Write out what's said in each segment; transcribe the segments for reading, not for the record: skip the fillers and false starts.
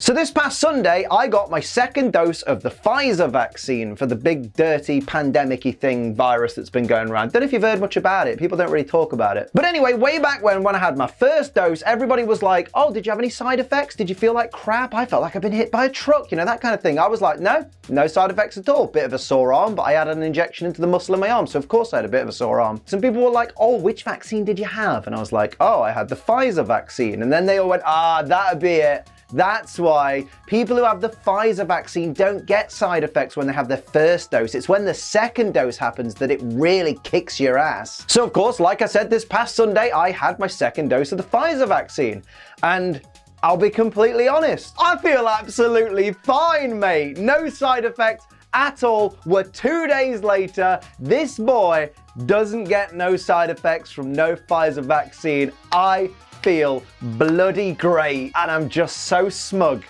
So this past Sunday, I got my second dose of the Pfizer vaccine for the big, dirty, pandemic-y thing virus that's been going around. Don't know if you've heard much about it. People don't really talk about it. But anyway, way back when I had my first dose, everybody was like, oh, did you have any side effects? Did you feel like crap? I felt like I'd been hit by a truck, you know, that kind of thing. I was like, no side effects at all. Bit of a sore arm, but I had an injection into the muscle in my arm, so of course I had a bit of a sore arm. Some people were like, oh, which vaccine did you have? And I was like, oh, I had the Pfizer vaccine. And then they all went, that'd be it. That's why people who have the Pfizer vaccine don't get side effects when they have their first dose. It's when the second dose happens that it really kicks your ass. So of course, like I said, this past Sunday, I had my second dose of the Pfizer vaccine. And I'll be completely honest, I feel absolutely fine, mate. No side effects at all. We're 2 days later. This boy doesn't get no side effects from no Pfizer vaccine. I feel bloody great, and I'm just so smug.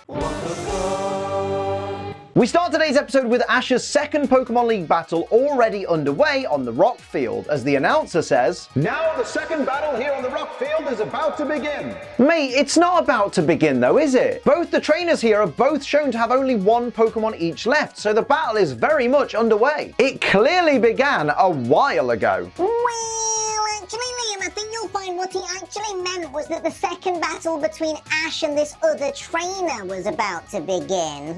We start today's episode with Ash's second Pokemon League battle already underway on the rock field, as the announcer says, now the second battle here on the rock field is about to begin. Mate, it's not about to begin though, is it? Both the trainers here are both shown to have only one Pokemon each left, so the battle is very much underway. It clearly began a while ago. Actually, Liam, I think you'll find what he actually meant was that the second battle between Ash and this other trainer was about to begin.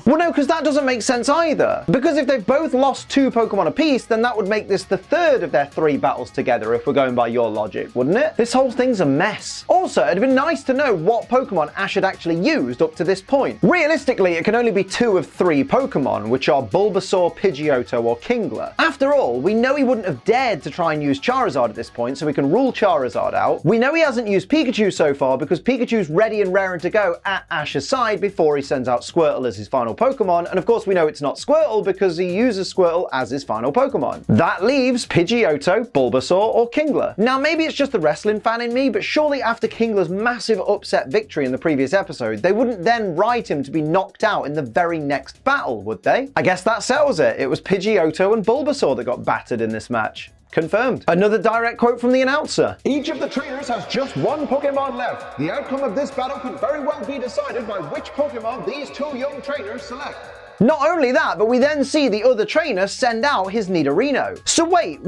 Well, no, because that doesn't make sense either. Because if they've both lost 2 Pokemon apiece, then that would make this the third of their 3 battles together if we're going by your logic, wouldn't it? This whole thing's a mess. Also, it'd been nice to know what Pokemon Ash had actually used up to this point. Realistically, it can only be 2 of 3 Pokemon, which are Bulbasaur, Pidgeotto, or Kingler. After all, we know he wouldn't have dared to try and use Charizard at this point, so we can rule Charizard out. We know he hasn't used Pikachu so far because Pikachu's ready and raring to go at Ash's side before he sends out Squirtle as his final Pokemon, and of course we know it's not Squirtle because he uses Squirtle as his final Pokemon. That leaves Pidgeotto, Bulbasaur, or Kingler. Now maybe it's just the wrestling fan in me, but surely after Kingler's massive upset victory in the previous episode, they wouldn't then write him to be knocked out in the very next battle, would they? I guess that settles it. It was Pidgeotto and Bulbasaur that got battered in this match. Confirmed. Another direct quote from the announcer. Each of the trainers has just one Pokemon left. The outcome of this battle could very well be decided by which Pokemon these 2 young trainers select. Not only that, but we then see the other trainer send out his Nidorino. So wait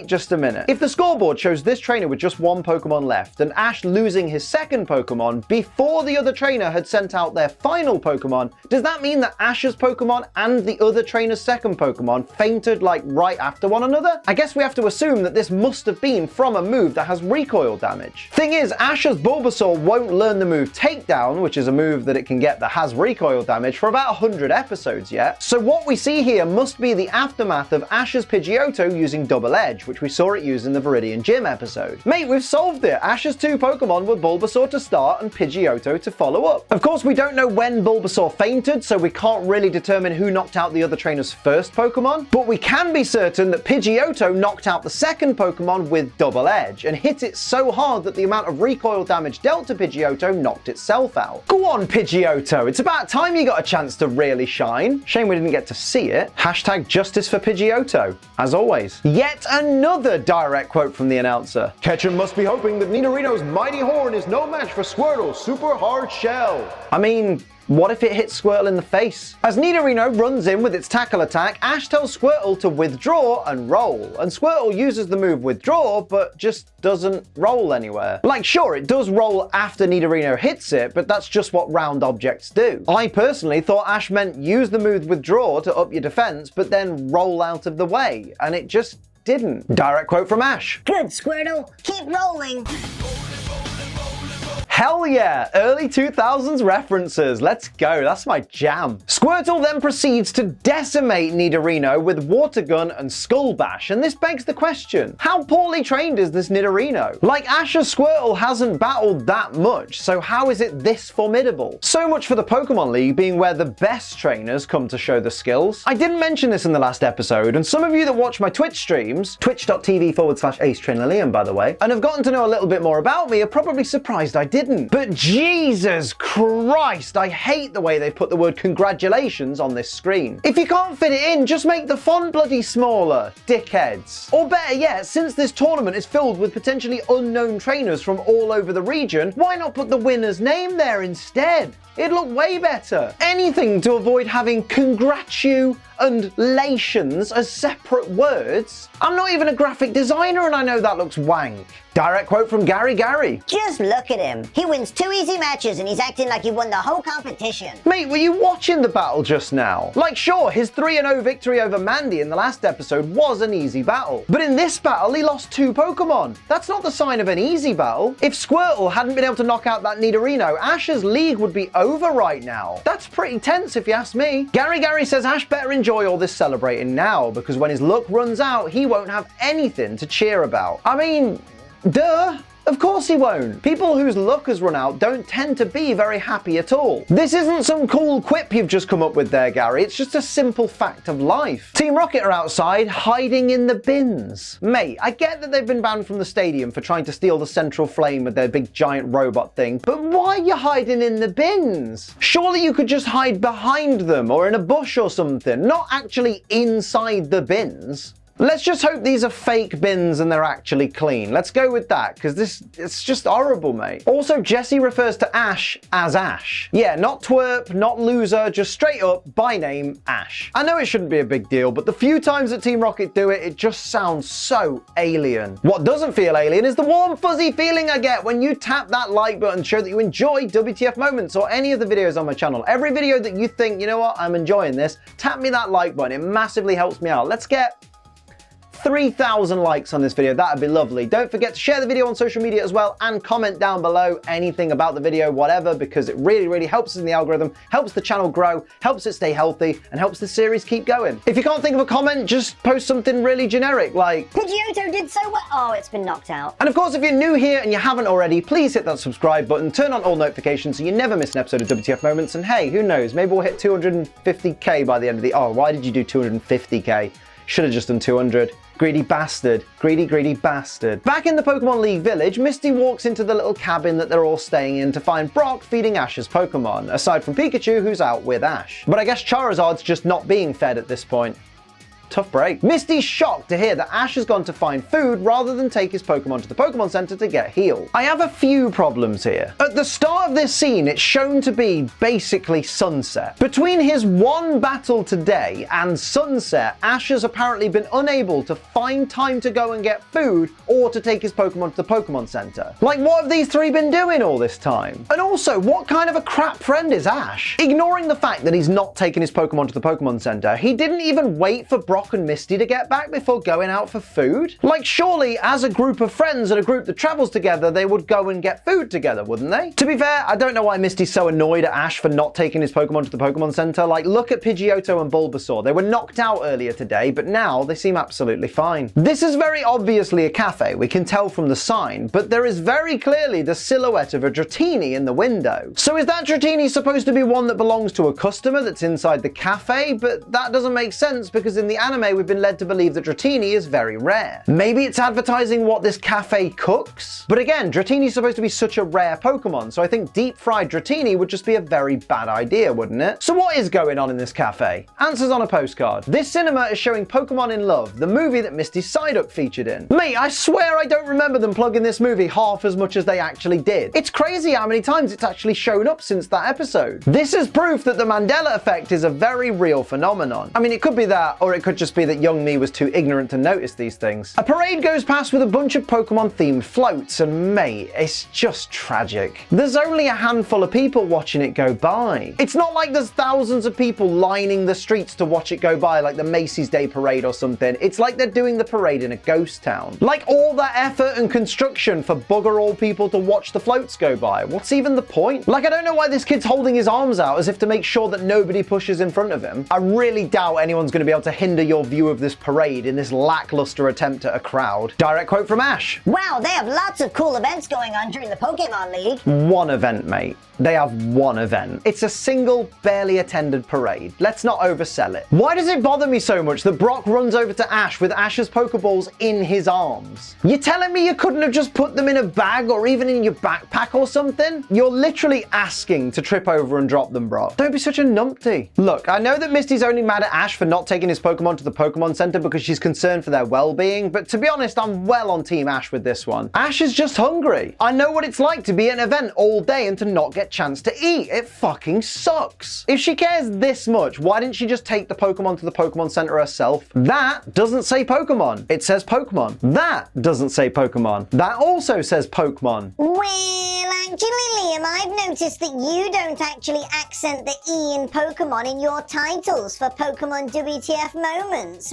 just a minute. If the scoreboard shows this trainer with just 1 Pokemon left and Ash losing his second Pokemon before the other trainer had sent out their final Pokemon, does that mean that Ash's Pokemon and the other trainer's second Pokemon fainted like right after one another? I guess we have to assume that this must have been from a move that has recoil damage. Thing is, Ash's Bulbasaur won't learn the move Takedown, which is a move that it can get that has recoil damage, for about 100 episodes yet. So what we see here must be the aftermath of Ash's Pidgeotto using Double Edge, which we saw it use in the Viridian Gym episode. Mate, we've solved it. Ash's 2 Pokemon were Bulbasaur to start and Pidgeotto to follow up. Of course, we don't know when Bulbasaur fainted, so we can't really determine who knocked out the other trainer's first Pokemon, but we can be certain that Pidgeotto knocked out the second Pokemon with Double Edge and hit it so hard that the amount of recoil damage dealt to Pidgeotto knocked itself out. Go on, Pidgeotto. It's about time you got a chance to really shine. Shame we didn't get to see it. Hashtag justice for Pidgeotto, as always. Yet another direct quote from the announcer. Ketchum must be hoping that Nidorino's mighty horn is no match for Squirtle's super hard shell. I mean, what if it hits Squirtle in the face? As Nidorino runs in with its tackle attack, Ash tells Squirtle to withdraw and roll. And Squirtle uses the move withdraw, but just doesn't roll anywhere. Like, sure, it does roll after Nidorino hits it, but that's just what round objects do. I personally thought Ash meant use the move withdraw to up your defense, but then roll out of the way. And it just didn't. Direct quote from Ash. Good, Squirtle. Keep rolling. Hell yeah, early 2000s references. Let's go, that's my jam. Squirtle then proceeds to decimate Nidorino with Water Gun and Skull Bash, and this begs the question, how poorly trained is this Nidorino? Like, Ash's Squirtle hasn't battled that much, so how is it this formidable? So much for the Pokemon League being where the best trainers come to show the skills. I didn't mention this in the last episode, and some of you that watch my Twitch streams, twitch.tv/AceTrainerLiam by the way, and have gotten to know a little bit more about me are probably surprised I didn't. didn't. But Jesus Christ, I hate the way they put the word congratulations on this screen. If you can't fit it in, just make the font bloody smaller, dickheads. Or better yet, since this tournament is filled with potentially unknown trainers from all over the region, why not put the winner's name there instead? It'd look way better. Anything to avoid having congratu and lations as separate words. I'm not even a graphic designer and I know that looks wank. Direct quote from Gary. Just look at him. He wins 2 easy matches and he's acting like he won the whole competition. Mate, were you watching the battle just now? Like, sure, his 3-0 victory over Mandy in the last episode was an easy battle. But in this battle, he lost 2 Pokemon. That's not the sign of an easy battle. If Squirtle hadn't been able to knock out that Nidorino, Ash's league would be over right now. That's pretty tense if you ask me. Gary says Ash better enjoy all this celebrating now, because when his luck runs out, he won't have anything to cheer about. I mean, duh. Of course he won't. People whose luck has run out don't tend to be very happy at all. This isn't some cool quip you've just come up with there, Gary. It's just a simple fact of life. Team Rocket are outside, hiding in the bins. Mate, I get that they've been banned from the stadium for trying to steal the central flame with their big giant robot thing, but why are you hiding in the bins? Surely you could just hide behind them or in a bush or something, not actually inside the bins. Let's just hope these are fake bins and they're actually clean. Let's go with that, because it's just horrible, mate. Also, Jesse refers to Ash as Ash. Yeah, not twerp, not loser, just straight up, by name, Ash. I know it shouldn't be a big deal, but the few times that Team Rocket do it, it just sounds so alien. What doesn't feel alien is the warm, fuzzy feeling I get when you tap that like button to show that you enjoy WTF Moments or any of the videos on my channel. Every video that you think, you know what, I'm enjoying this, tap me that like button. It massively helps me out. Let's get 3,000 likes on this video, that'd be lovely. Don't forget to share the video on social media as well and comment down below anything about the video, whatever, because it really helps us in the algorithm, helps the channel grow, helps it stay healthy, and helps the series keep going. If you can't think of a comment, just post something really generic like Pidgeotto did so well. Oh, it's been knocked out. And of course, if you're new here and you haven't already, please hit that subscribe button, turn on all notifications so you never miss an episode of WTF Moments, and hey, who knows, maybe we'll hit 250k by the end of the... Oh, why did you do 250k? Should have just done 200. Greedy bastard. Greedy bastard. Back in the Pokemon League village, Misty walks into the little cabin that they're all staying in to find Brock feeding Ash's Pokemon, aside from Pikachu, who's out with Ash. But I guess Charizard's just not being fed at this point. Tough break. Misty's shocked to hear that Ash has gone to find food rather than take his Pokemon to the Pokemon Center to get healed. I have a few problems here. At the start of this scene, it's shown to be basically sunset. Between his one battle today and sunset, Ash has apparently been unable to find time to go and get food or to take his Pokemon to the Pokemon Center. Like, what have these three been doing all this time? And also, what kind of a crap friend is Ash? Ignoring the fact that he's not taken his Pokemon to the Pokemon Center, he didn't even wait for Brock and Misty to get back before going out for food? Like, surely as a group of friends and a group that travels together, they would go and get food together, wouldn't they? To be fair, I don't know why Misty's so annoyed at Ash for not taking his Pokemon to the Pokemon Center. Like, look at Pidgeotto and Bulbasaur. They were knocked out earlier today, but now they seem absolutely fine. This is very obviously a cafe, we can tell from the sign, but there is very clearly the silhouette of a Dratini in the window. So is that Dratini supposed to be one that belongs to a customer that's inside the cafe? But that doesn't make sense because in the anime we've been led to believe that Dratini is very rare. Maybe it's advertising what this cafe cooks? But again, Dratini's supposed to be such a rare Pokemon, so I think deep-fried Dratini would just be a very bad idea, wouldn't it? So what is going on in this cafe? Answers on a postcard. This cinema is showing Pokemon in Love, the movie that Misty Psyduck featured in. Mate, I swear I don't remember them plugging this movie half as much as they actually did. It's crazy how many times it's actually shown up since that episode. This is proof that the Mandela effect is a very real phenomenon. I mean, it could be that, or it could just be that young me was too ignorant to notice these things. A parade goes past with a bunch of Pokemon-themed floats, and mate, it's just tragic. There's only a handful of people watching it go by. It's not like there's thousands of people lining the streets to watch it go by like the Macy's Day Parade or something. It's like they're doing the parade in a ghost town. Like all that effort and construction for bugger all people to watch the floats go by. What's even the point? Like, I don't know why this kid's holding his arms out as if to make sure that nobody pushes in front of him. I really doubt anyone's going to be able to hinder your view of this parade in this lackluster attempt at a crowd. Direct quote from Ash. Wow, they have lots of cool events going on during the Pokemon League. One event, mate. They have one event. It's a single, barely attended parade. Let's not oversell it. Why does it bother me so much that Brock runs over to Ash with Ash's Pokeballs in his arms? You're telling me you couldn't have just put them in a bag or even in your backpack or something? You're literally asking to trip over and drop them, Brock. Don't be such a numpty. Look, I know that Misty's only mad at Ash for not taking his Pokemon to the Pokemon Center because she's concerned for their well-being, but to be honest, I'm well on Team Ash with this one. Ash is just hungry. I know what it's like to be at an event all day and to not get chance to eat. It fucking sucks. If she cares this much, why didn't she just take the Pokemon to the Pokemon Center herself? That doesn't say Pokemon. It says Pokemon. That doesn't say Pokemon. That also says Pokemon. Well, actually, Liam, I've noticed that you don't actually accent the E in Pokemon in your titles for Pokemon WTF Moments.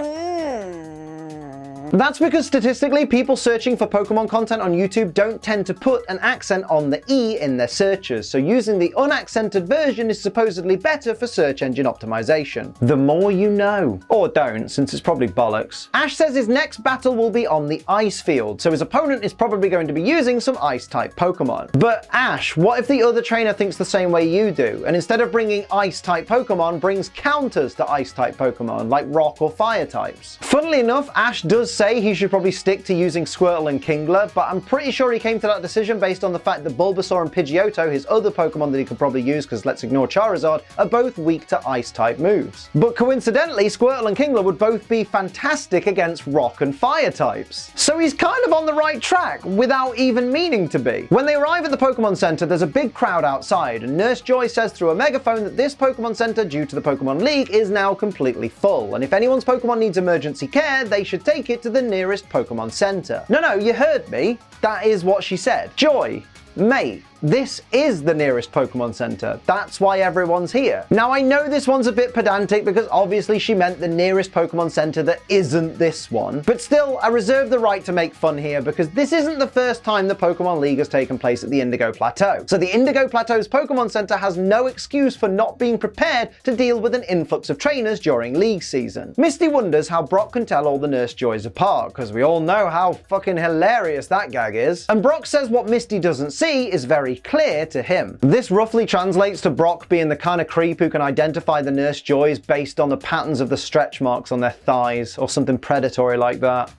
That's because statistically, people searching for Pokemon content on YouTube don't tend to put an accent on the E in their searches, so using the unaccented version is supposedly better for search engine optimization. The more you know. Or don't, since it's probably bollocks. Ash says his next battle will be on the ice field, so his opponent is probably going to be using some ice-type Pokemon. But Ash, what if the other trainer thinks the same way you do, and instead of bringing ice-type Pokemon, brings counters to ice-type Pokemon, like rock or fire types? Funnily enough, Ash does say he should probably stick to using Squirtle and Kingler, but I'm pretty sure he came to that decision based on the fact that Bulbasaur and Pidgeotto, his other Pokemon that he could probably use, because let's ignore Charizard, are both weak to ice-type moves. But coincidentally, Squirtle and Kingler would both be fantastic against rock and fire types. So he's kind of on the right track, without even meaning to be. When they arrive at the Pokemon Center, there's a big crowd outside, and Nurse Joy says through a megaphone that this Pokemon Center, due to the Pokemon League, is now completely full, and if anyone's Pokemon needs emergency care, they should take it to the nearest Pokemon Center. No, you heard me. That is what she said. Joy, mate, this is the nearest Pokemon Center. That's why everyone's here. Now, I know this one's a bit pedantic because obviously she meant the nearest Pokemon Center that isn't this one. But still, I reserve the right to make fun here because this isn't the first time the Pokemon League has taken place at the Indigo Plateau. So the Indigo Plateau's Pokemon Center has no excuse for not being prepared to deal with an influx of trainers during League season. Misty wonders how Brock can tell all the Nurse Joys apart, because we all know how fucking hilarious that gag is. And Brock says what Misty doesn't see is very clear to him. This roughly translates to Brock being the kind of creep who can identify the Nurse Joys based on the patterns of the stretch marks on their thighs or something predatory like that.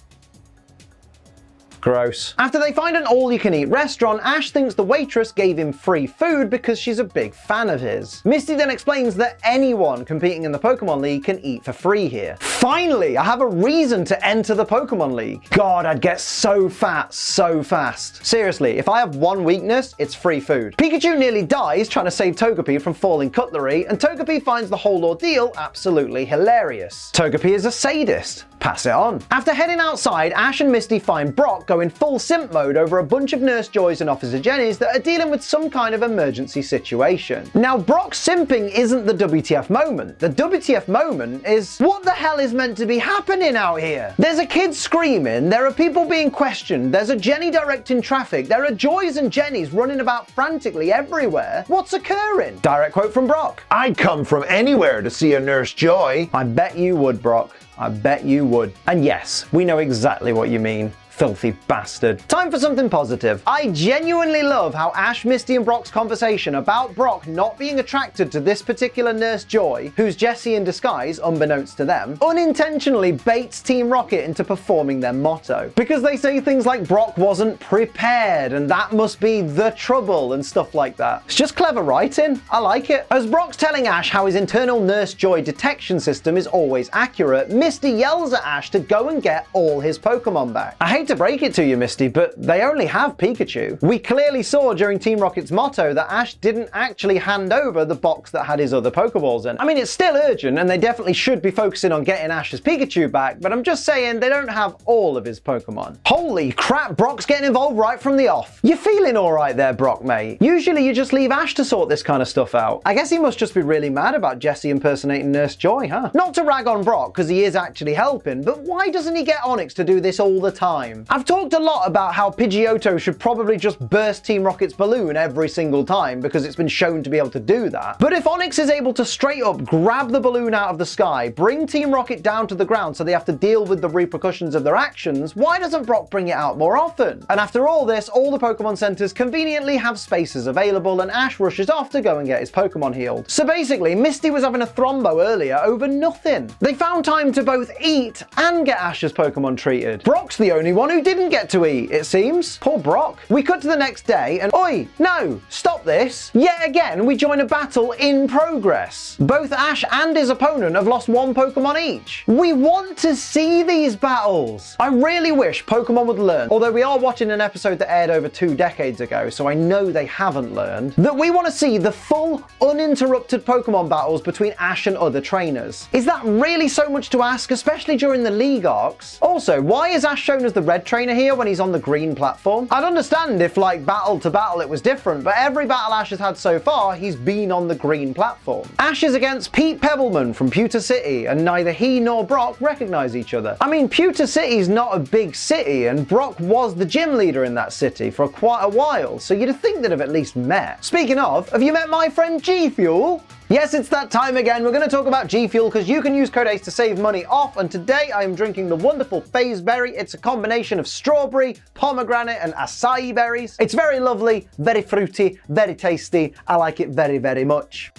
Gross. After they find an all-you-can-eat restaurant, Ash thinks the waitress gave him free food because she's a big fan of his. Misty then explains that anyone competing in the Pokemon League can eat for free here. Finally, I have a reason to enter the Pokemon League. God, I'd get so fat so fast. Seriously, if I have one weakness, it's free food. Pikachu nearly dies trying to save Togepi from falling cutlery, and Togepi finds the whole ordeal absolutely hilarious. Togepi is a sadist. Pass it on. After heading outside, Ash and Misty find Brock go in full simp mode over a bunch of Nurse Joys and Officer Jennies that are dealing with some kind of emergency situation. Now, Brock's simping isn't the WTF moment. The WTF moment is, what the hell is meant to be happening out here? There's a kid screaming, there are people being questioned, there's a Jenny directing traffic, there are Joys and Jennies running about frantically everywhere. What's occurring? Direct quote from Brock. I'd come from anywhere to see a Nurse Joy. I bet you would, Brock. I bet you would. And yes, we know exactly what you mean. Filthy bastard. Time for something positive. I genuinely love how Ash, Misty, and Brock's conversation about Brock not being attracted to this particular Nurse Joy, who's Jessie in disguise, unbeknownst to them, unintentionally baits Team Rocket into performing their motto. Because they say things like Brock wasn't prepared, and that must be the trouble, and stuff like that. It's just clever writing. I like it. As Brock's telling Ash how his internal Nurse Joy detection system is always accurate, Misty yells at Ash to go and get all his Pokemon back. I hate to break it to you, Misty, but they only have Pikachu. We clearly saw during Team Rocket's motto that Ash didn't actually hand over the box that had his other Pokeballs in. I mean, it's still urgent, and they definitely should be focusing on getting Ash's Pikachu back, but I'm just saying they don't have all of his Pokemon. Holy crap, Brock's getting involved right from the off. You're feeling alright there, Brock, mate. Usually you just leave Ash to sort this kind of stuff out. I guess he must just be really mad about Jessie impersonating Nurse Joy, huh? Not to rag on Brock, because he is actually helping, but why doesn't he get Onyx to do this all the time? time. I've talked a lot about how Pidgeotto should probably just burst Team Rocket's balloon every single time because it's been shown to be able to do that. But if Onix is able to straight up grab the balloon out of the sky, bring Team Rocket down to the ground so they have to deal with the repercussions of their actions, why doesn't Brock bring it out more often? And after all this, all the Pokemon Centers conveniently have spaces available and Ash rushes off to go and get his Pokemon healed. So basically, Misty was having a thrombo earlier over nothing. They found time to both eat and get Ash's Pokemon treated. Brock's the only one who didn't get to eat, it seems. Poor Brock. We cut to the next day and oi, no, stop this. Yet again, we join a battle in progress. Both Ash and his opponent have lost one Pokemon each. We want to see these battles. I really wish Pokemon would learn, although we are watching an episode that aired over 2 decades ago, so I know they haven't learned, that we want to see the full, uninterrupted Pokemon battles between Ash and other trainers. Is that really so much to ask, especially during the League arcs? Also, why is Ash shown as the red trainer here when he's on the green platform? I'd understand if, like, battle to battle it was different, but every battle Ash has had so far, he's been on the green platform. Ash is against Pete Pebbleman from Pewter City, and neither he nor Brock recognize each other. I mean, Pewter City's not a big city, and Brock was the gym leader in that city for quite a while, so you'd think they'd have at least met. Speaking of, have you met my friend G Fuel? Yes, it's that time again. We're going to talk about G Fuel because you can use code ACE to save money off, and today I am drinking the wonderful Phase Berry. It's a combination of strawberry, pomegranate and acai berries. It's very lovely, very fruity, very tasty. I like it very, very much.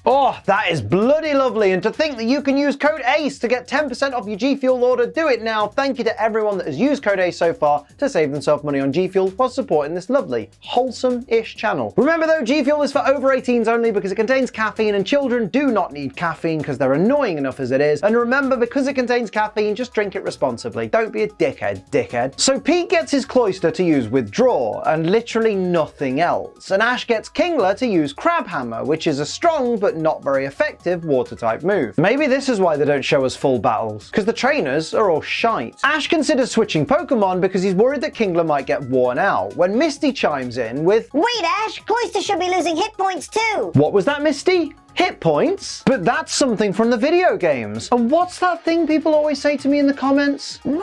Oh, that is bloody lovely, and to think that you can use code ACE to get 10% off your G Fuel order, do it now. Thank you to everyone that has used code ACE so far to save themselves money on G Fuel while supporting this lovely, wholesome-ish channel. Remember though, G Fuel is for over 18s only because it contains caffeine and children do not need caffeine because they're annoying enough as it is. And remember, because it contains caffeine, just drink it responsibly. Don't be a dickhead. So Pete gets his Cloyster to use Withdraw and literally nothing else. And Ash gets Kingler to use Crab Hammer, which is a strong but not very effective water-type move. Maybe this is why they don't show us full battles, because the trainers are all shite. Ash considers switching Pokemon because he's worried that Kingler might get worn out, when Misty chimes in with, "Wait, Ash, Cloyster should be losing hit points too." What was that, Misty? Hit points? But that's something from the video games. And what's that thing people always say to me in the comments? Well,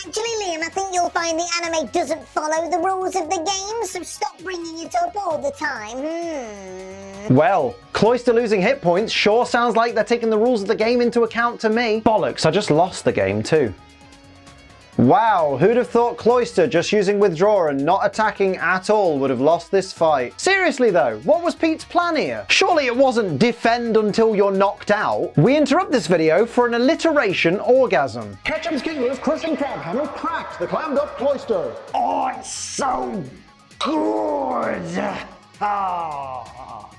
actually, Liam, I think you'll find the anime doesn't follow the rules of the game, so stop bringing it up all the time. Well, Cloyster losing hit points sure sounds like they're taking the rules of the game into account to me. Bollocks, I just lost the game too. Wow, who'd have thought Cloyster just using Withdraw and not attacking at all would have lost this fight? Seriously though, what was Pete's plan here? Surely it wasn't defend until you're knocked out. We interrupt this video for an alliteration orgasm. Ketchum's Kingler's crushing crab hammer cracked the clammed up Cloyster. Oh, it's so good!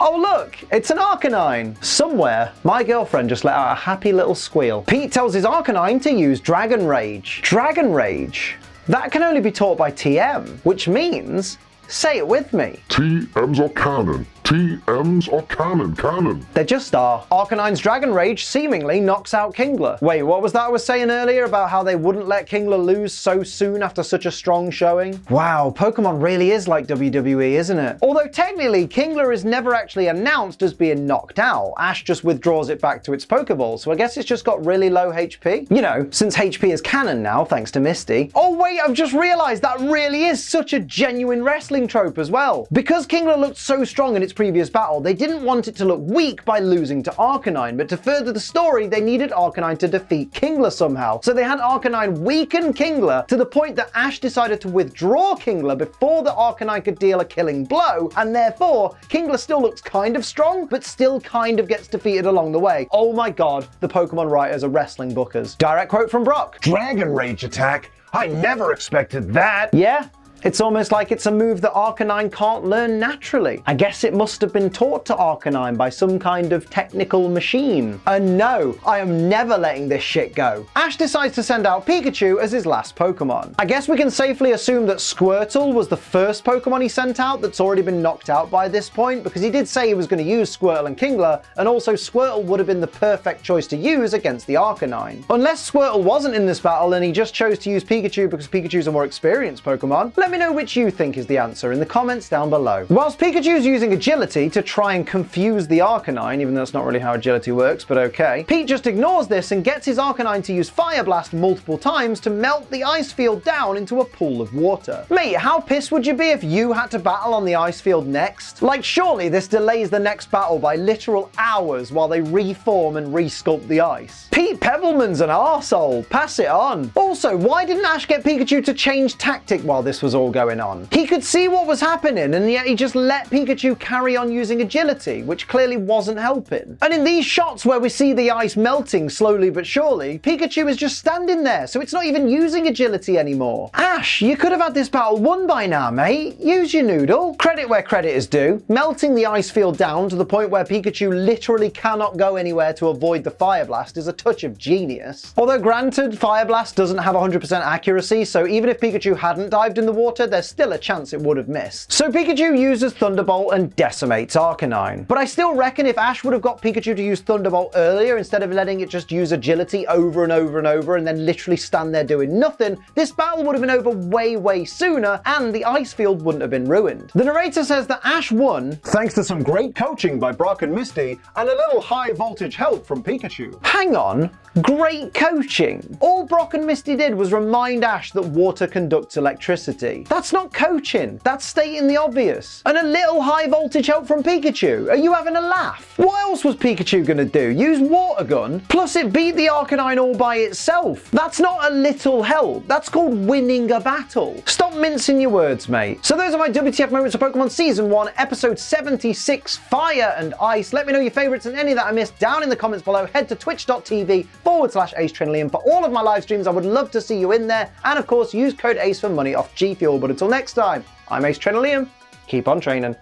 Oh look, it's an Arcanine. Somewhere, my girlfriend just let out a happy little squeal. Pete tells his Arcanine to use Dragon Rage. Dragon Rage? That can only be taught by TM, which means, say it with me. TMs or cannon. TMs or cannon. They just are. Arcanine's Dragon Rage seemingly knocks out Kingler. Wait, what was that I was saying earlier about how they wouldn't let Kingler lose so soon after such a strong showing? Wow, Pokemon really is like WWE, isn't it? Although technically, Kingler is never actually announced as being knocked out. Ash just withdraws it back to its Pokeball, so I guess it's just got really low HP. You know, since HP is canon now, thanks to Misty. Oh wait, I've just realized that really is such a genuine wrestling trope as well. Because Kingler looked so strong in its previous battle, they didn't want it to look weak by losing to Arcanine, but to further the story, they needed Arcanine to defeat Kingler somehow. So they had Arcanine weaken Kingler to the point that Ash decided to withdraw Kingler before the Arcanine could deal a killing blow, and therefore, Kingler still looks kind of strong, but still kind of gets defeated along the way. Oh my god, the Pokemon writers are wrestling bookers. Direct quote from Brock. Dragon Rage attack? I never expected that. Yeah? It's almost like it's a move that Arcanine can't learn naturally. I guess it must have been taught to Arcanine by some kind of technical machine. And no, I am never letting this shit go. Ash decides to send out Pikachu as his last Pokemon. I guess we can safely assume that Squirtle was the first Pokemon he sent out that's already been knocked out by this point, because he did say he was going to use Squirtle and Kingler, and also Squirtle would have been the perfect choice to use against the Arcanine. Unless Squirtle wasn't in this battle and he just chose to use Pikachu because Pikachu's a more experienced Pokemon. Let me me know which you think is the answer in the comments down below. Whilst Pikachu's using agility to try and confuse the Arcanine, even though that's not really how agility works, but okay, Pete just ignores this and gets his Arcanine to use Fire Blast multiple times to melt the ice field down into a pool of water. Mate, how pissed would you be if you had to battle on the ice field next? Like, surely this delays the next battle by literal hours while they reform and resculpt the ice. Pete Pebbleman's an arsehole. Pass it on. Also, why didn't Ash get Pikachu to change tactic while this was all going on? He could see what was happening, and yet he just let Pikachu carry on using agility, which clearly wasn't helping. And in these shots where we see the ice melting slowly but surely, Pikachu is just standing there, so it's not even using agility anymore. Ash, you could have had this battle won by now, mate. Use your noodle. Credit where credit is due. Melting the ice field down to the point where Pikachu literally cannot go anywhere to avoid the Fire Blast is a touch of genius. Although granted, Fire Blast doesn't have 100% accuracy, so even if Pikachu hadn't dived in the water, there's still a chance it would have missed. So Pikachu uses Thunderbolt and decimates Arcanine. But I still reckon if Ash would have got Pikachu to use Thunderbolt earlier instead of letting it just use agility over and over and over and then literally stand there doing nothing, this battle would have been over way sooner and the ice field wouldn't have been ruined. The narrator says that Ash won thanks to some great coaching by Brock and Misty and a little high voltage help from Pikachu. Hang on, great coaching. All Brock and Misty did was remind Ash that water conducts electricity. That's not coaching, that's stating the obvious. And a little high voltage help from Pikachu. Are you having a laugh? What else was Pikachu gonna do? Use Water Gun? Plus it beat the Arcanine all by itself. That's not a little help, that's called winning a battle. Stop mincing your words, mate. So those are my WTF moments of Pokemon Season 1, Episode 76, Fire and Ice. Let me know your favourites and any that I missed down in the comments below. Head to twitch.tv/AceTrainLiam for all of my live streams. I would love to see you in there. And of course, use code ACE for money off G Fuel. But until next time, I'm Ace Trainer Liam. Keep on training.